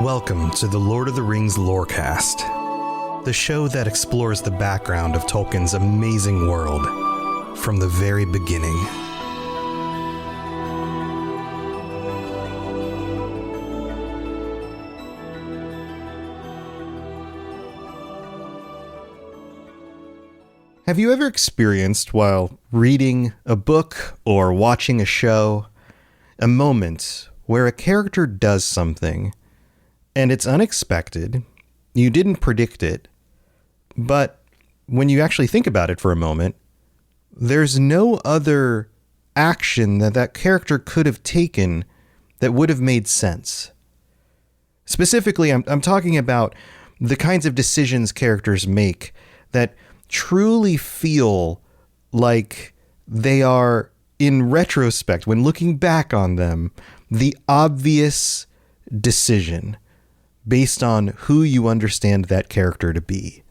Welcome to the Lord of the Rings Lorecast, the show that explores the background of Tolkien's amazing world from the very beginning. Have you ever experienced, while reading a book or watching a show, a moment where a character does something and it's unexpected, you didn't predict it, but when you actually think about it for a moment, there's no other action that that character could have taken that would have made sense? Specifically, I'm talking about the kinds of decisions characters make that truly feel like they are, in retrospect, when looking back on them, the obvious decision based on who you understand that character to be.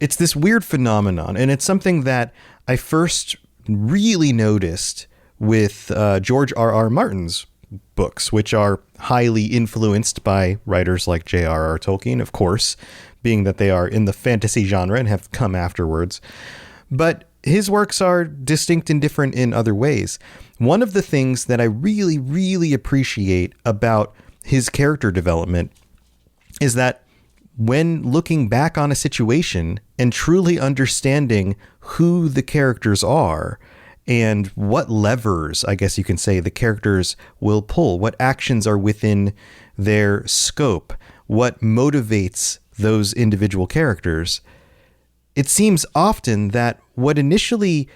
It's this weird phenomenon, and it's something that I first really noticed with George R.R. Martin's books, which are highly influenced by writers like J.R.R. Tolkien, of course, being that they are in the fantasy genre and have come afterwards. But his works are distinct and different in other ways. One of the things that I really, really appreciate about his character development is that when looking back on a situation and truly understanding who the characters are and what levers, I guess you can say, the characters will pull, what actions are within their scope, what motivates those individual characters, it seems often that what initially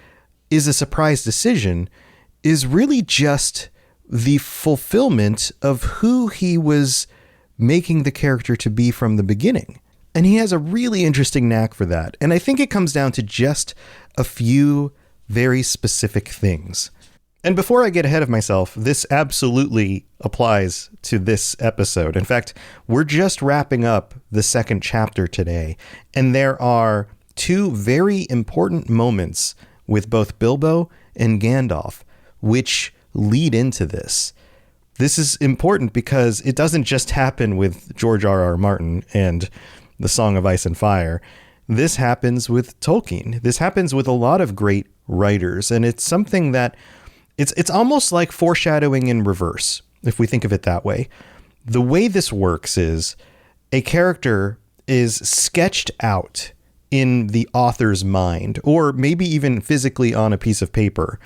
is a surprise decision is really just the fulfillment of who he was making the character to be from the beginning. And he has a really interesting knack for that. And I think it comes down to just a few very specific things. And before I get ahead of myself, this absolutely applies to this episode. In fact, we're just wrapping up the second chapter today, and there are two very important moments with both Bilbo and Gandalf, which lead into this. This is important because it doesn't just happen with George R.R. Martin and the Song of Ice and Fire. This happens with Tolkien. This happens with a lot of great writers, and it's something that it's almost like foreshadowing in reverse, if we think of it that way. The way this works is a character is sketched out in the author's mind, or maybe even physically on a piece of paper,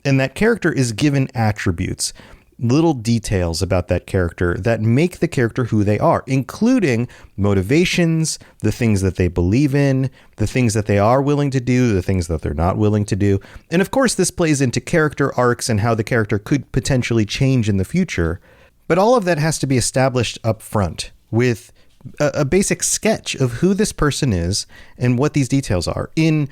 and that character is given attributes, little details about that character that make the character who they are, including motivations, the things that they believe in, the things that they are willing to do, the things that they're not willing to do. And of course, this plays into character arcs and how the character could potentially change in the future. But all of that has to be established up front with a basic sketch of who this person is and what these details are. In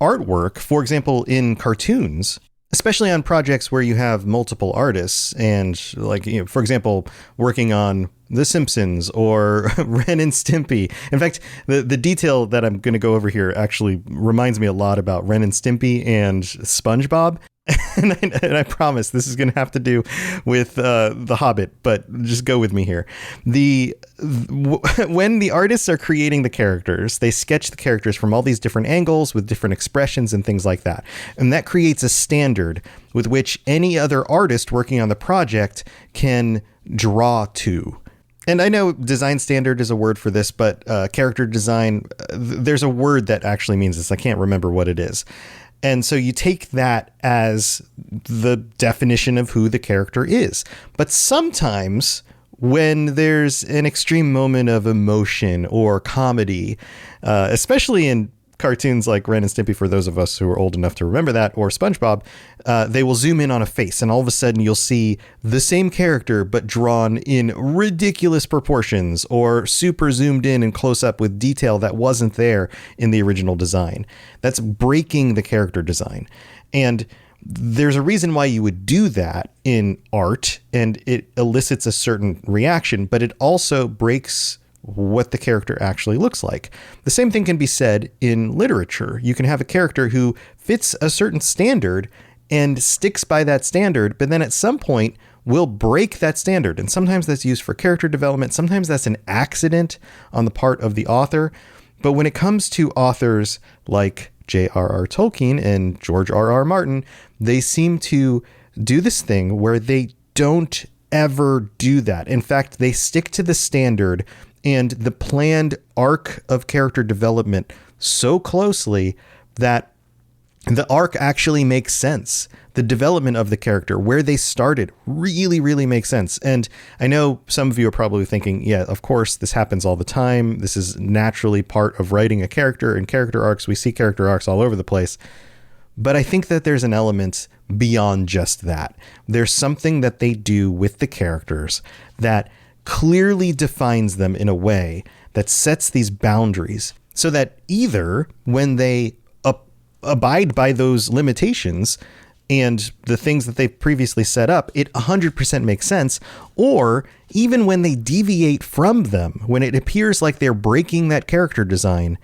artwork, for example, in cartoons, especially on projects where you have multiple artists and, like, you know, for example, working on The Simpsons or Ren and Stimpy. In fact, the detail that I'm going to go over here actually reminds me a lot about Ren and Stimpy and SpongeBob. And I promise this is going to have to do with The Hobbit, but just go with me here. When the artists are creating the characters, they sketch the characters from all these different angles with different expressions and things like that. And that creates a standard with which any other artist working on the project can draw to. And I know design standard is a word for this, but character design, there's a word that actually means this. I can't remember what it is. And so you take that as the definition of who the character is. But sometimes when there's an extreme moment of emotion or comedy, especially in cartoons like Ren and Stimpy, for those of us who are old enough to remember that, or SpongeBob, they will zoom in on a face, and all of a sudden you'll see the same character but drawn in ridiculous proportions or super zoomed in and close up with detail that wasn't there in the original design. That's breaking the character design. And there's a reason why you would do that in art, and it elicits a certain reaction, but it also breaks what the character actually looks like. The same thing can be said in literature. You can have a character who fits a certain standard and sticks by that standard, but then at some point will break that standard. And sometimes that's used for character development. Sometimes that's an accident on the part of the author. But when it comes to authors like J.R.R. Tolkien and George R.R. Martin, they seem to do this thing where they don't ever do that. In fact, they stick to the standard and the planned arc of character development so closely that the arc actually makes sense. The development of the character, where they started, really, really makes sense. And I know some of you are probably thinking, yeah, of course, this happens all the time. This is naturally part of writing a character and character arcs. We see character arcs all over the place. But I think that there's an element beyond just that. There's something that they do with the characters that clearly defines them in a way that sets these boundaries so that either when they abide by those limitations and the things that they've previously set up, it 100% makes sense. Or even when they deviate from them, when it appears like they're breaking that character design,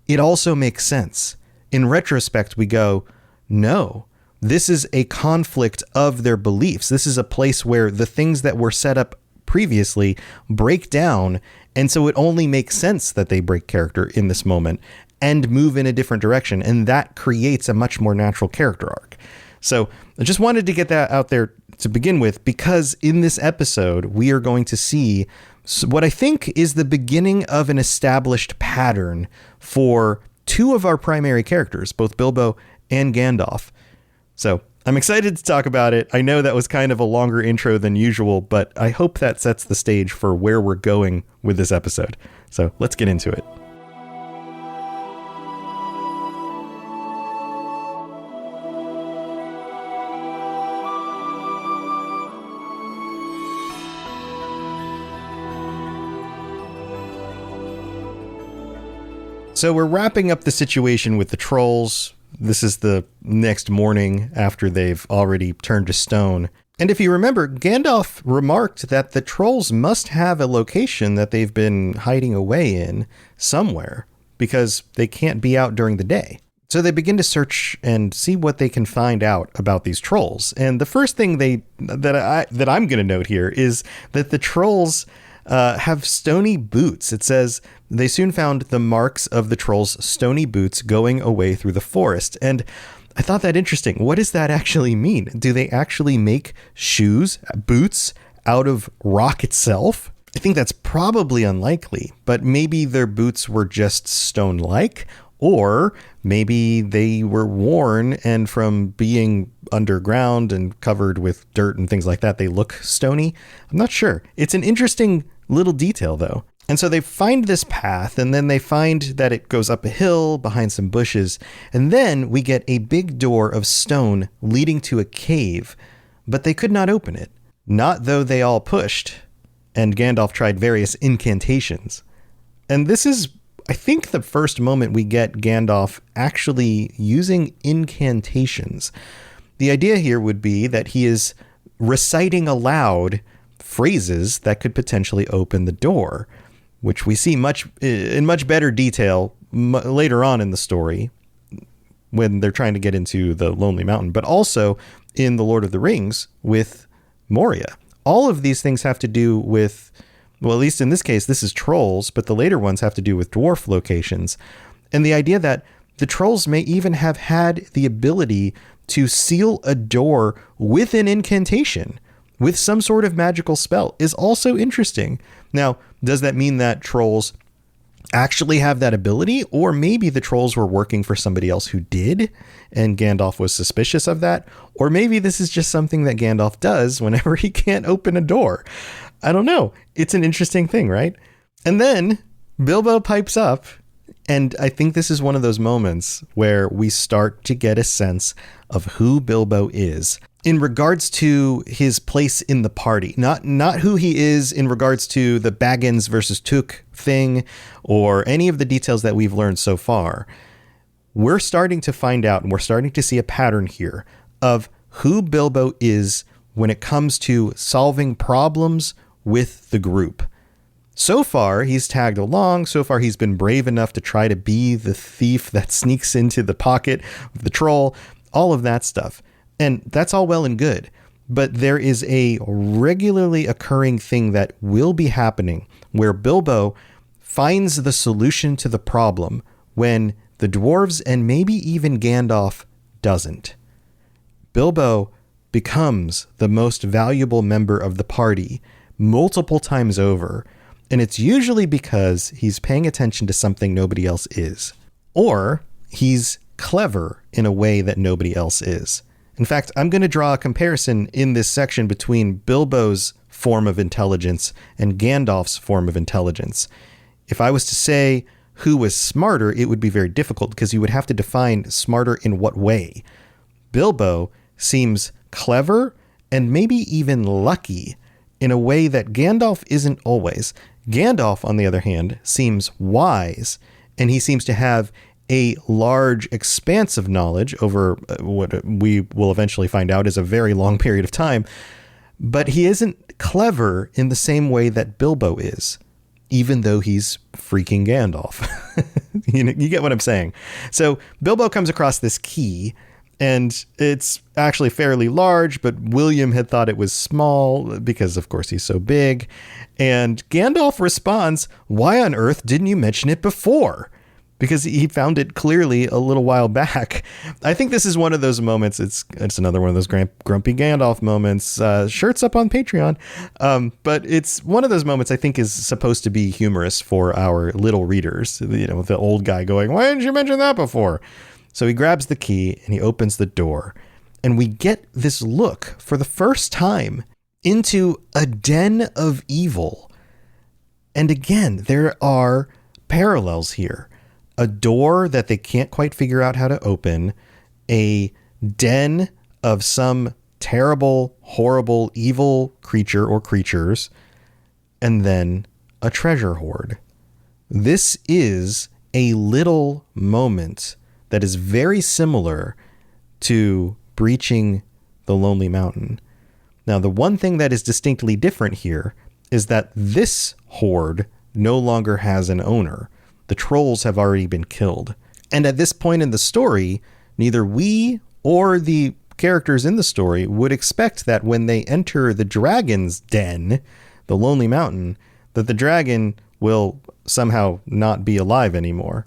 it also makes sense. In retrospect, we go, no, this is a conflict of their beliefs. This is a place where the things that were set up previously break down. And so it only makes sense that they break character in this moment and move in a different direction. And that creates a much more natural character arc. So I just wanted to get that out there to begin with, because in this episode, we are going to see what I think is the beginning of an established pattern for two of our primary characters, both Bilbo and Gandalf. So I'm excited to talk about it. I know that was kind of a longer intro than usual, but I hope that sets the stage for where we're going with this episode. So let's get into it. So we're wrapping up the situation with the trolls. This is the next morning after they've already turned to stone. And if you remember, Gandalf remarked that the trolls must have a location that they've been hiding away in somewhere because they can't be out during the day. So they begin to search and see what they can find out about these trolls. And the first thing that I'm going to note here is that the trolls have stony boots. It says they soon found the marks of the trolls' stony boots going away through the forest. And I thought that interesting. What does that actually mean? Do they actually make shoes, boots out of rock itself? I think that's probably unlikely, but maybe their boots were just stone-like, or maybe they were worn and from being underground and covered with dirt and things like that, they look stony. I'm not sure. It's an interesting little detail though. And so they find this path, and then they find that it goes up a hill behind some bushes. And then we get a big door of stone leading to a cave, but they could not open it. Not though they all pushed, and Gandalf tried various incantations. And this is, I think, the first moment we get Gandalf actually using incantations. The idea here would be that he is reciting aloud phrases that could potentially open the door, which we see in much better detail later on in the story when they're trying to get into the Lonely Mountain, but also in The Lord of the Rings with Moria. All of these things have to do with, well, at least in this case, this is trolls, but the later ones have to do with dwarf locations. And the idea that the trolls may even have had the ability to seal a door with an incantation, with some sort of magical spell, is also interesting. Now, does that mean that trolls actually have that ability? Or maybe the trolls were working for somebody else who did, and Gandalf was suspicious of that? Or maybe this is just something that Gandalf does whenever he can't open a door. I don't know. It's an interesting thing, right? And then Bilbo pipes up, and I think this is one of those moments where we start to get a sense of who Bilbo is in regards to his place in the party, not who he is in regards to the Baggins versus Took thing or any of the details that we've learned so far. We're starting to find out, and we're starting to see a pattern here of who Bilbo is when it comes to solving problems with the group. So far, he's tagged along. So far, he's been brave enough to try to be the thief that sneaks into the pocket of the troll, all of that stuff. And that's all well and good. But there is a regularly occurring thing that will be happening where Bilbo finds the solution to the problem when the dwarves and maybe even Gandalf doesn't. Bilbo becomes the most valuable member of the party multiple times over, and it's usually because he's paying attention to something nobody else is, or he's clever in a way that nobody else is. In fact, I'm going to draw a comparison in this section between Bilbo's form of intelligence and Gandalf's form of intelligence. If I was to say who was smarter, it would be very difficult because you would have to define smarter in what way. Bilbo seems clever and maybe even lucky in a way that Gandalf isn't always. Gandalf, on the other hand, seems wise, and he seems to have a large expanse of knowledge over what we will eventually find out is a very long period of time. But he isn't clever in the same way that Bilbo is, even though he's freaking Gandalf. You get what I'm saying? So Bilbo comes across this key, and it's actually fairly large, but William had thought it was small because, of course, he's so big. And Gandalf responds, "Why on earth didn't you mention it before?" Because he found it clearly a little while back. I think this is one of those moments. It's another one of those grumpy Gandalf moments. Shirts up on Patreon. But it's one of those moments I think is supposed to be humorous for our little readers. You know, the old guy going, "Why didn't you mention that before?" So he grabs the key and he opens the door. And we get this look for the first time into a den of evil. And again, there are parallels here. A door that they can't quite figure out how to open, a den of some terrible, horrible, evil creature or creatures, and then a treasure hoard. This is a little moment that is very similar to breaching the Lonely Mountain. Now, the one thing that is distinctly different here is that this hoard no longer has an owner. The trolls have already been killed. And at this point in the story, neither we or the characters in the story would expect that when they enter the dragon's den, the Lonely Mountain, that the dragon will somehow not be alive anymore.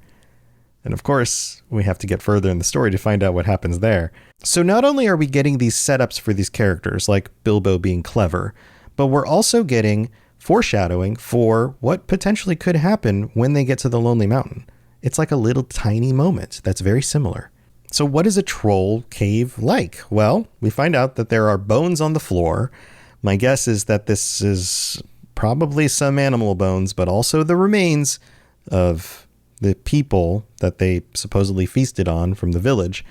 And of course, we have to get further in the story to find out what happens there. So not only are we getting these setups for these characters, like Bilbo being clever, but we're also getting foreshadowing for what potentially could happen when they get to the Lonely Mountain. It's like a little tiny moment that's very similar. So what is a troll cave like? Well, we find out that there are bones on the floor. My guess is that this is probably some animal bones, but also the remains of the people that they supposedly feasted on from the village.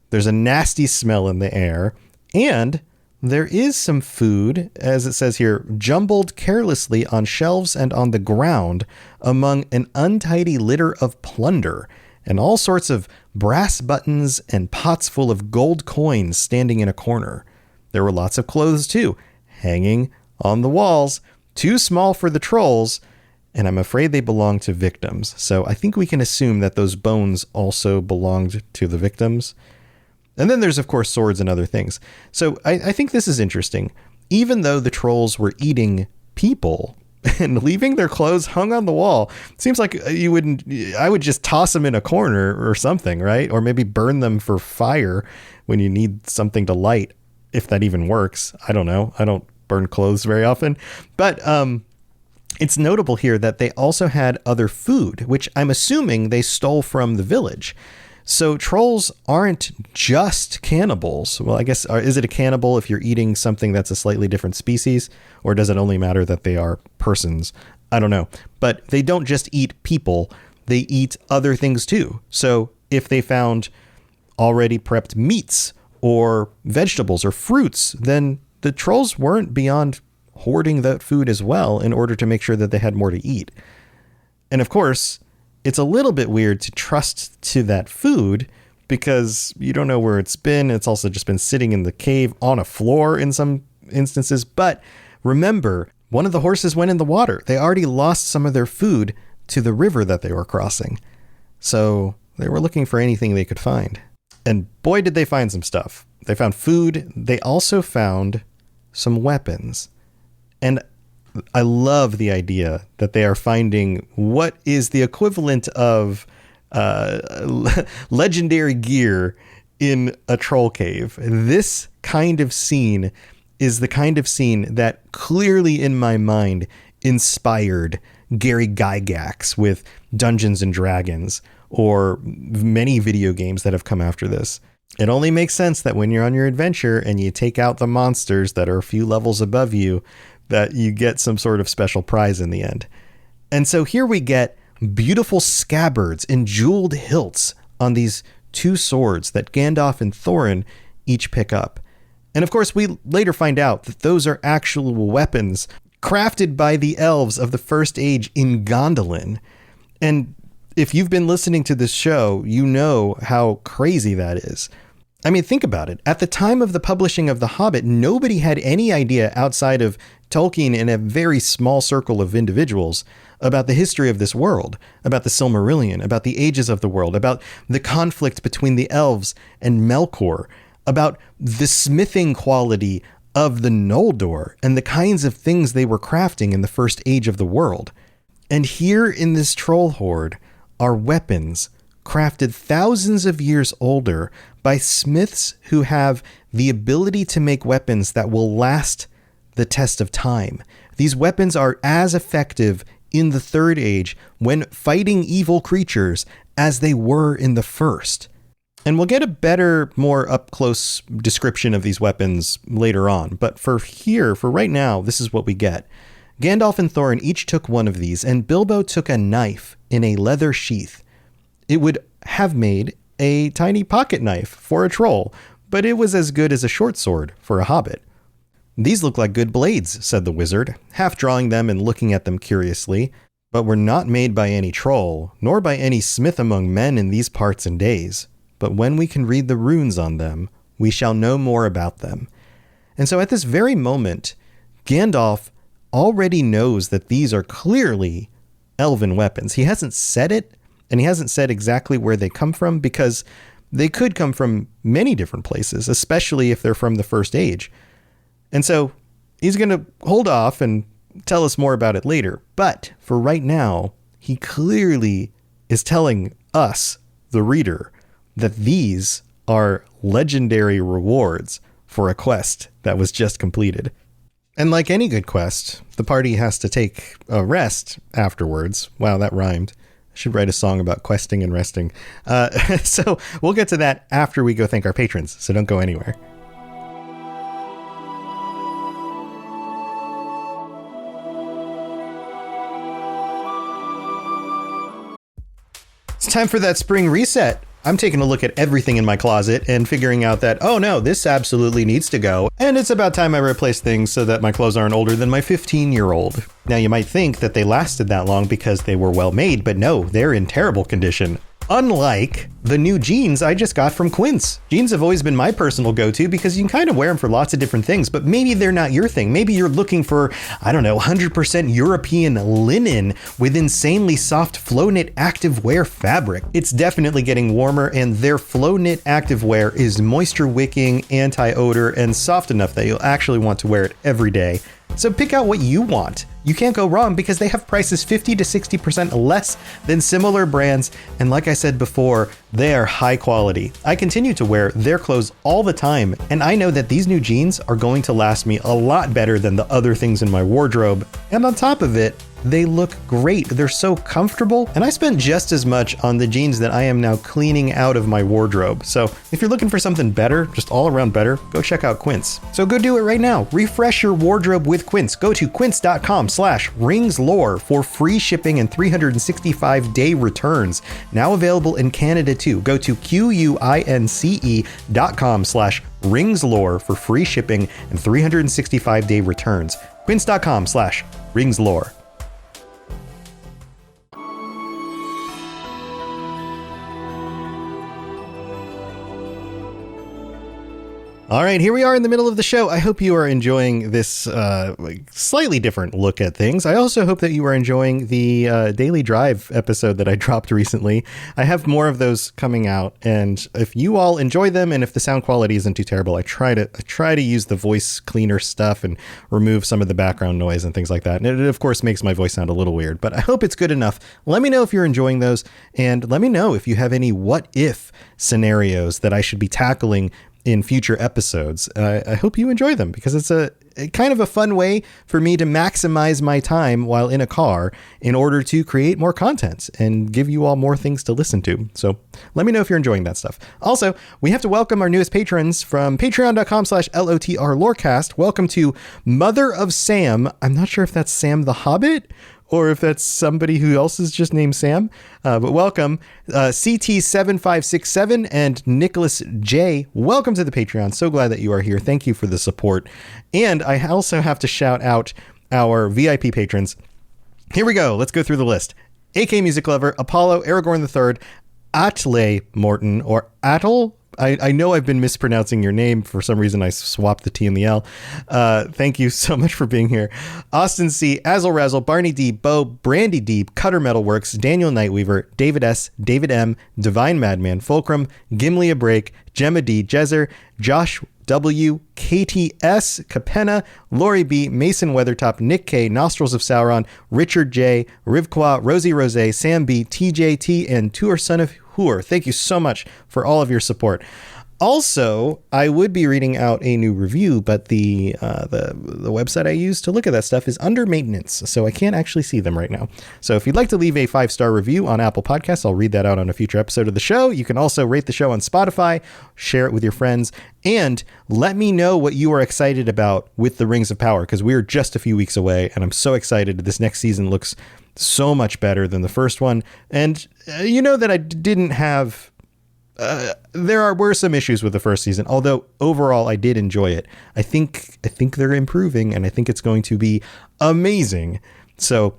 There's a nasty smell in the air, and there is some food, as it says here, jumbled carelessly on shelves and on the ground among an untidy litter of plunder, and all sorts of brass buttons and pots full of gold coins standing in a corner. There were lots of clothes too, hanging on the walls, too small for the trolls, and I'm afraid they belonged to victims. So I think we can assume that those bones also belonged to the victims. And then there's, of course, swords and other things. So I think this is interesting. Even though the trolls were eating people and leaving their clothes hung on the wall, seems like I would just toss them in a corner or something, right? Or maybe burn them for fire when you need something to light, if that even works. I don't know. I don't burn clothes very often. But it's notable here that they also had other food, which I'm assuming they stole from the village. So trolls aren't just cannibals. Well, I guess, is it a cannibal if you're eating something that's a slightly different species? Or does it only matter that they are persons? I don't know. But they don't just eat people. They eat other things too. So if they found already prepped meats or vegetables or fruits, then the trolls weren't beyond hoarding that food as well in order to make sure that they had more to eat. And of course, it's a little bit weird to trust to that food because you don't know where it's been. It's also just been sitting in the cave on a floor in some instances. But remember, one of the horses went in the water. They already lost some of their food to the river that they were crossing. So they were looking for anything they could find. And boy, did they find some stuff. They found food. They also found some weapons. And I love the idea that they are finding what is the equivalent of legendary gear in a troll cave. This kind of scene is the kind of scene that clearly in my mind inspired Gary Gygax with Dungeons and Dragons, or many video games that have come after this. It only makes sense that when you're on your adventure and you take out the monsters that are a few levels above you, that you get some sort of special prize in the end. And so here we get beautiful scabbards and jeweled hilts on these two swords that Gandalf and Thorin each pick up. And of course, we later find out that those are actual weapons crafted by the elves of the First Age in Gondolin. And if you've been listening to this show, you know how crazy that is. I mean, think about it. At the time of the publishing of The Hobbit, nobody had any idea outside of Tolkien and a very small circle of individuals about the history of this world, about the Silmarillion, about the ages of the world, about the conflict between the elves and Melkor, about the smithing quality of the Noldor and the kinds of things they were crafting in the First Age of the world. And here in this troll horde are weapons crafted thousands of years older by smiths who have the ability to make weapons that will last the test of time. These weapons are as effective in the Third Age when fighting evil creatures as they were in the First. And we'll get a better, more up-close description of these weapons later on. But for right now, this is what we get. Gandalf and Thorin each took one of these, and Bilbo took a knife in a leather sheath. It would have made a tiny pocket knife for a troll, but it was as good as a short sword for a hobbit. "These look like good blades," said the wizard, half drawing them and looking at them curiously, "but were not made by any troll, nor by any smith among men in these parts and days. But when we can read the runes on them, we shall know more about them." And so at this very moment, Gandalf already knows that these are clearly elven weapons. He hasn't said it, and he hasn't said exactly where they come from, because they could come from many different places, especially if they're from the First Age. And so he's going to hold off and tell us more about it later. But for right now, he clearly is telling us, the reader, that these are legendary rewards for a quest that was just completed. And like any good quest, the party has to take a rest afterwards. Wow, that rhymed. I should write a song about questing and resting. So we'll get to that after we go thank our patrons, so don't go anywhere. It's time for that spring reset. I'm taking a look at everything in my closet and figuring out that, oh no, this absolutely needs to go. And it's about time I replace things so that my clothes aren't older than my 15-year-old. Now you might think that they lasted that long because they were well made, but no, they're in terrible condition. Unlike the new jeans I just got from Quince. Jeans have always been my personal go-to because you can kind of wear them for lots of different things, but maybe they're not your thing. Maybe you're looking for, 100% European linen with insanely soft flow knit activewear fabric. It's definitely getting warmer, and their flow knit activewear is moisture wicking, anti-odor, and soft enough that you'll actually want to wear it every day. So pick out what you want. You can't go wrong because they have prices 50 to 60% less than similar brands. And like I said before, they are high quality. I continue to wear their clothes all the time, and I know that these new jeans are going to last me a lot better than the other things in my wardrobe. And on top of it, they look great. They're so comfortable, and I spent just as much on the jeans that I am now cleaning out of my wardrobe. So if you're looking for something better, just all around better, go check out Quince. So go do it right now. Refresh your wardrobe with Quince. Go to quince.com/ringslore for free shipping and 365-day returns. Now available in Canada too. Go to quince.com/ringslore for free shipping and 365-day returns. Quince.com/ringslore. All right, here we are in the middle of the show. I hope you are enjoying this slightly different look at things. I also hope that you are enjoying the Daily Drive episode that I dropped recently. I have more of those coming out, and if you all enjoy them and if the sound quality isn't too terrible, I try to use the voice cleaner stuff and remove some of the background noise and things like that. And it, of course, makes my voice sound a little weird, but I hope it's good enough. Let me know if you're enjoying those, and let me know if you have any what-if scenarios that I should be tackling in future episodes. I hope you enjoy them because it's a kind of a fun way for me to maximize my time while in a car in order to create more content and give you all more things to listen to. So let me know if you're enjoying that stuff. Also, we have to welcome our newest patrons from patreon.com/LOTR Lorecast. Welcome to Mother of Sam. I'm not sure if that's Sam the Hobbit or if that's somebody who else is just named Sam. But welcome, CT7567 and Nicholas J. Welcome to the Patreon. So glad that you are here. Thank you for the support. And I also have to shout out our VIP patrons. Here we go. Let's go through the list. AK Music Lover, Apollo, Aragorn III, Atle Morton, or Atle. I know I've been mispronouncing your name. For some reason, I swapped the T and the L. Thank you so much for being here. Austin C., Azzle Razzle, Barney D., Bo, Brandy D., Cutter Metalworks, Daniel Nightweaver, David S., David M., Divine Madman, Fulcrum, Gimli A Break, Gemma D., Jezer, Josh W., KTS, Capenna, Lori B., Mason Weathertop, Nick K., Nostrils of Sauron, Richard J., Rivqua, Rosie Rose, Sam B., TJT, and Tour Son of Hoor. Thank you so much for all of your support. Also, I would be reading out a new review, but the website I use to look at that stuff is under maintenance, so I can't actually see them right now. So if you'd like to leave a 5-star review on Apple Podcasts, I'll read that out on a future episode of the show. You can also rate the show on Spotify, share it with your friends, and let me know what you are excited about with the Rings of Power, because we are just a few weeks away, and I'm so excited. This next season looks so much better than the first one. And you know that I didn't have... were some issues with the first season, although overall I did enjoy it. I think they're improving, and I think it's going to be amazing. So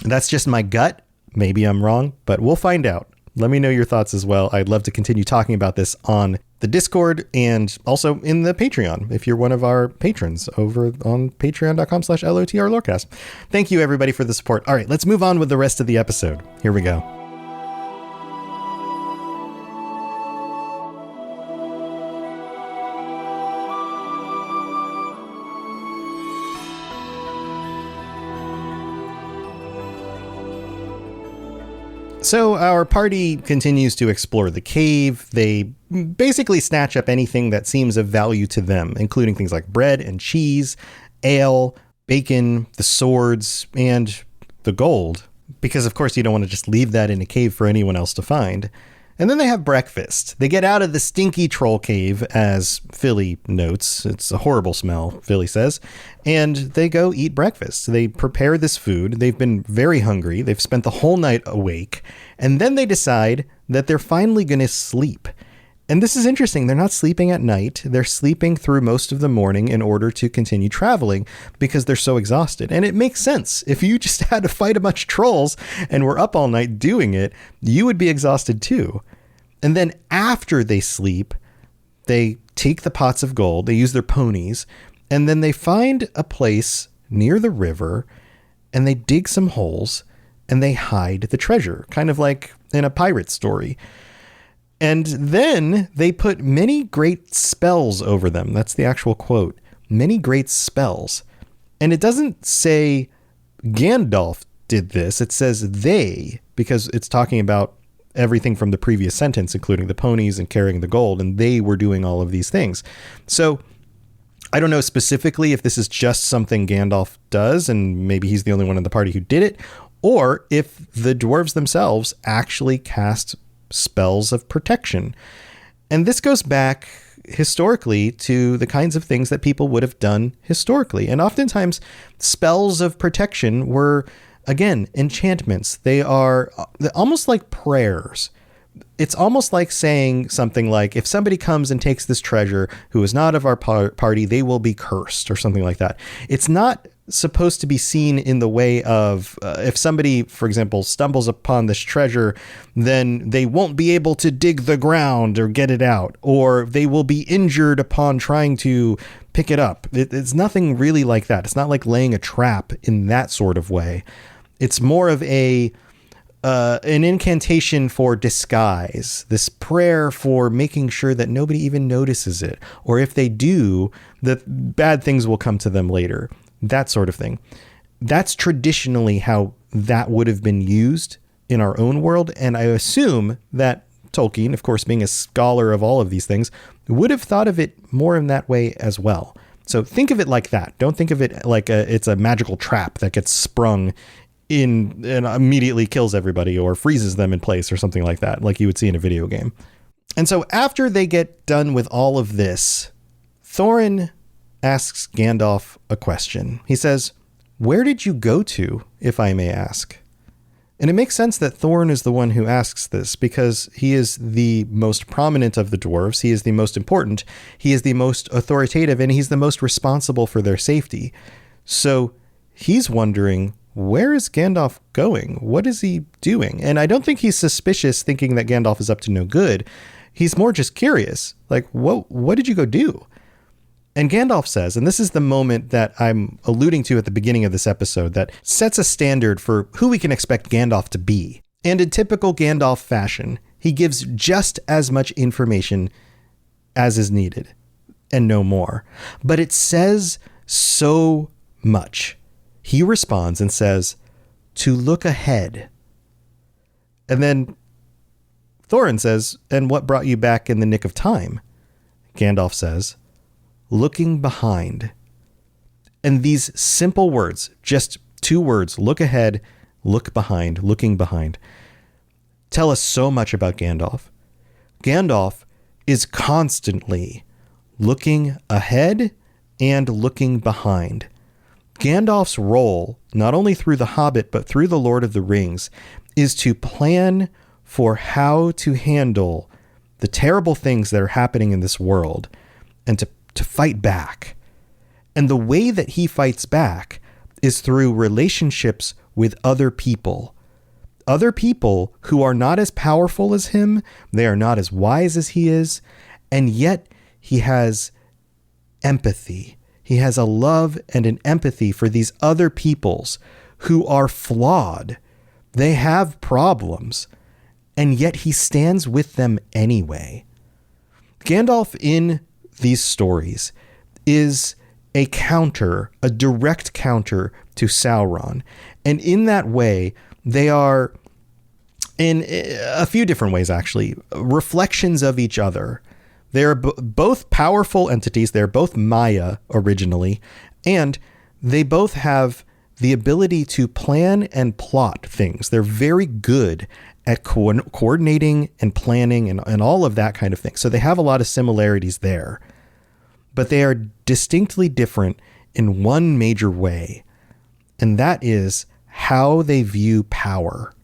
that's just my gut. Maybe I'm wrong, but we'll find out. Let me know your thoughts as well. I'd love to continue talking about this on the Discord and also in the Patreon if you're one of our patrons over on patreon.com/LOTR Lorecast. Thank you everybody for the support. All right, let's move on with the rest of the episode. Here we go. So our party continues to explore the cave. They basically snatch up anything that seems of value to them, including things like bread and cheese, ale, bacon, the swords, and the gold. Because, of course, you don't want to just leave that in a cave for anyone else to find. And then they have breakfast. They get out of the stinky troll cave, as Philly notes. It's a horrible smell, Philly says. And they go eat breakfast. They prepare this food. They've been very hungry. They've spent the whole night awake. And then they decide that they're finally going to sleep. And this is interesting. They're not sleeping at night. They're sleeping through most of the morning in order to continue traveling because they're so exhausted. And it makes sense. If you just had to fight a bunch of trolls and were up all night doing it, you would be exhausted too. And then after they sleep, they take the pots of gold, they use their ponies, and then they find a place near the river and they dig some holes and they hide the treasure, kind of like in a pirate story. And then they put many great spells over them. That's the actual quote. Many great spells. And it doesn't say Gandalf did this. It says they, because it's talking about everything from the previous sentence, including the ponies and carrying the gold, and they were doing all of these things. So I don't know specifically if this is just something Gandalf does, and maybe he's the only one in the party who did it, or if the dwarves themselves actually cast spells of protection. And this goes back historically to the kinds of things that people would have done historically. And oftentimes spells of protection were, again, enchantments. They are almost like prayers. It's almost like saying something like, if somebody comes and takes this treasure who is not of our party, they will be cursed, or something like that. It's not supposed to be seen in the way of if somebody, for example, stumbles upon this treasure, then they won't be able to dig the ground or get it out, or they will be injured upon trying to pick it up. It's nothing really like that. It's not like laying a trap in that sort of way. It's more of an incantation for disguise, this prayer for making sure that nobody even notices it, or if they do, that bad things will come to them later, that sort of thing. That's traditionally how that would have been used in our own world, and I assume that Tolkien, of course, being a scholar of all of these things, would have thought of it more in that way as well. So think of it like that. Don't think of it like it's a magical trap that gets sprung in and immediately kills everybody or freezes them in place or something like that, like you would see in a video game. And so after they get done with all of this, Thorin asks Gandalf a question. He says, "Where did you go to, if I may ask?" And it makes sense that Thorin is the one who asks this, because he is the most prominent of the dwarves. He is the most important. He is the most authoritative, and he's the most responsible for their safety. So he's wondering, where is Gandalf going? What is he doing? And I don't think he's suspicious, thinking that Gandalf is up to no good. He's more just curious, like, what did you go do? And Gandalf says, and this is the moment that I'm alluding to at the beginning of this episode that sets a standard for who we can expect Gandalf to be. And in typical Gandalf fashion, he gives just as much information as is needed, and no more. But it says so much. He responds and says, "To look ahead." And then Thorin says, "And what brought you back in the nick of time?" Gandalf says, "Looking behind." And these simple words, just 2 words, look ahead, look behind, looking behind, tell us so much about Gandalf. Gandalf is constantly looking ahead and looking behind. Gandalf's role, not only through The Hobbit, but through The Lord of the Rings, is to plan for how to handle the terrible things that are happening in this world and to fight back. And the way that he fights back is through relationships with other people who are not as powerful as him. They are not as wise as he is. And yet he has empathy. He has a love and an empathy for these other peoples who are flawed. They have problems, and yet he stands with them anyway. Gandalf in these stories is a direct counter to Sauron. And in that way, they are, in a few different ways actually, reflections of each other. They're both powerful entities. They're both Maya originally, and they both have the ability to plan and plot things. They're very good at coordinating and planning and all of that kind of thing. So they have a lot of similarities there, but they are distinctly different in one major way, and that is how they view power.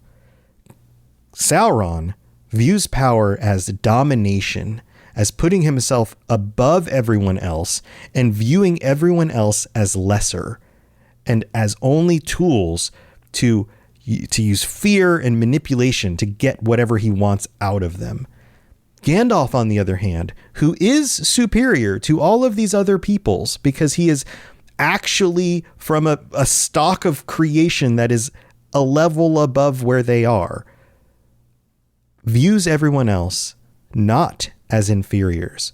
Sauron views power as domination, as putting himself above everyone else and viewing everyone else as lesser and as only tools to use fear and manipulation to get whatever he wants out of them. Gandalf, on the other hand, who is superior to all of these other peoples because he is actually from a stock of creation that is a level above where they are, views everyone else not as inferiors,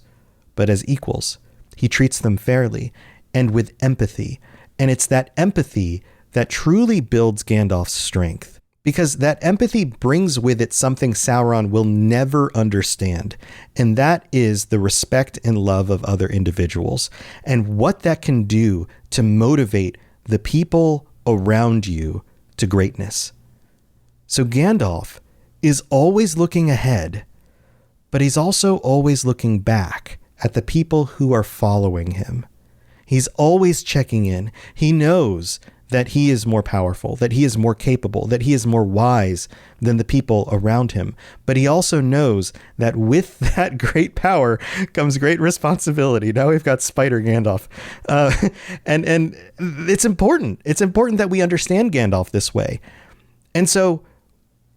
but as equals. He treats them fairly and with empathy. And it's that empathy that truly builds Gandalf's strength, because that empathy brings with it something Sauron will never understand. And that is the respect and love of other individuals and what that can do to motivate the people around you to greatness. So Gandalf is always looking ahead, but he's also always looking back at the people who are following him. He's always checking in. He knows that he is more powerful, that he is more capable, that he is more wise than the people around him. But he also knows that with that great power comes great responsibility. Now we've got Spider Gandalf. And it's important. It's important that we understand Gandalf this way. And so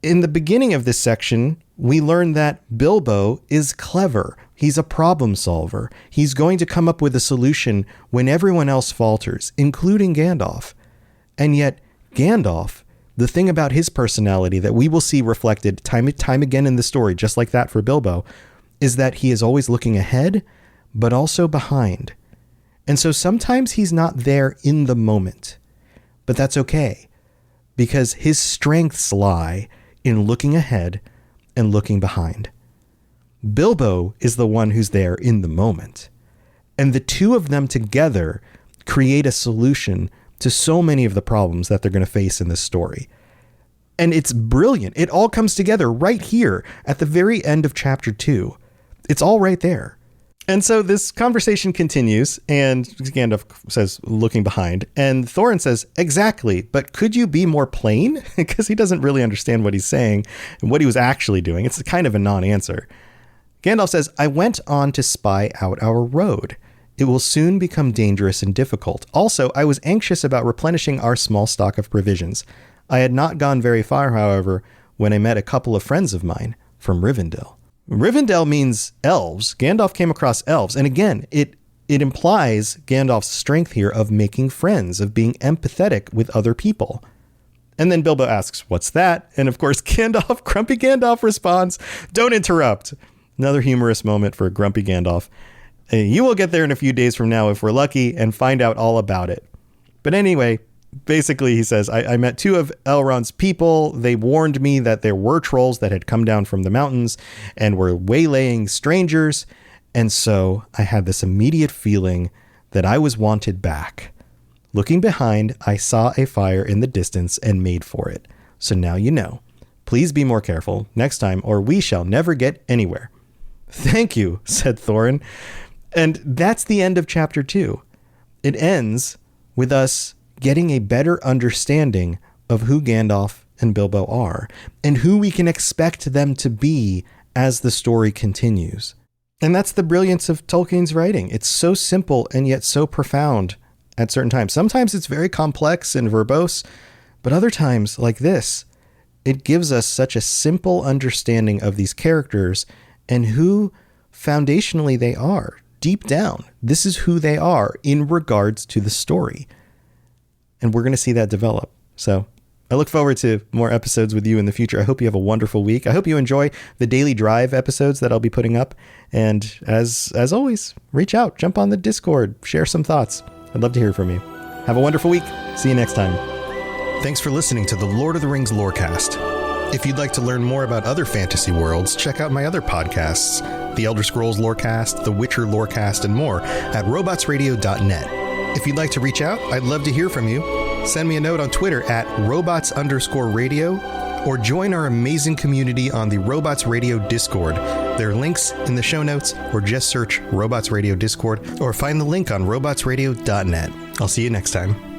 in the beginning of this section, we learn that Bilbo is clever. He's a problem solver. He's going to come up with a solution when everyone else falters, including Gandalf. And yet Gandalf, the thing about his personality that we will see reflected time and time again in the story, just like that for Bilbo, is that he is always looking ahead, but also behind. And so sometimes he's not there in the moment, but that's okay, because his strengths lie in looking ahead and looking behind. Bilbo is the one who's there in the moment. And the two of them together create a solution to so many of the problems that they're going to face in this story. And it's brilliant. It all comes together right here at the very end of chapter 2. It's all right there. And so this conversation continues, and Gandalf says, looking behind, and Thorin says, exactly, but could you be more plain? Because he doesn't really understand what he's saying and what he was actually doing. It's kind of a non-answer. Gandalf says, I went on to spy out our road. It will soon become dangerous and difficult. Also, I was anxious about replenishing our small stock of provisions. I had not gone very far, however, when I met a couple of friends of mine from Rivendell. Rivendell means elves. Gandalf came across elves. And again, it implies Gandalf's strength here of making friends, of being empathetic with other people. And then Bilbo asks, what's that? And of course, Grumpy Gandalf responds, don't interrupt. Another humorous moment for Grumpy Gandalf. You will get there in a few days from now if we're lucky and find out all about it. But anyway, basically he says, I met two of Elrond's people. They warned me that there were trolls that had come down from the mountains and were waylaying strangers. And so I had this immediate feeling that I was wanted back. Looking behind, I saw a fire in the distance and made for it. So now you know. Please be more careful next time or we shall never get anywhere. Thank you, said Thorin. And that's the end of chapter 2. It ends with us getting a better understanding of who Gandalf and Bilbo are and who we can expect them to be as the story continues. And that's the brilliance of Tolkien's writing. It's so simple and yet so profound at certain times. Sometimes it's very complex and verbose, but other times, like this, it gives us such a simple understanding of these characters and who foundationally they are. Deep down, this is who they are in regards to the story. And we're going to see that develop. So I look forward to more episodes with you in the future. I hope you have a wonderful week. I hope you enjoy the Daily Drive episodes that I'll be putting up. And as always, reach out, jump on the Discord, share some thoughts. I'd love to hear from you. Have a wonderful week. See you next time. Thanks for listening to the Lord of the Rings Lorecast. If you'd like to learn more about other fantasy worlds, check out my other podcasts, The Elder Scrolls Lorecast, The Witcher Lorecast, and more at robotsradio.net. If you'd like to reach out, I'd love to hear from you. Send me a note on Twitter at robots_radio or join our amazing community on the Robots Radio Discord. There are links in the show notes or just search Robots Radio Discord or find the link on robotsradio.net. I'll see you next time.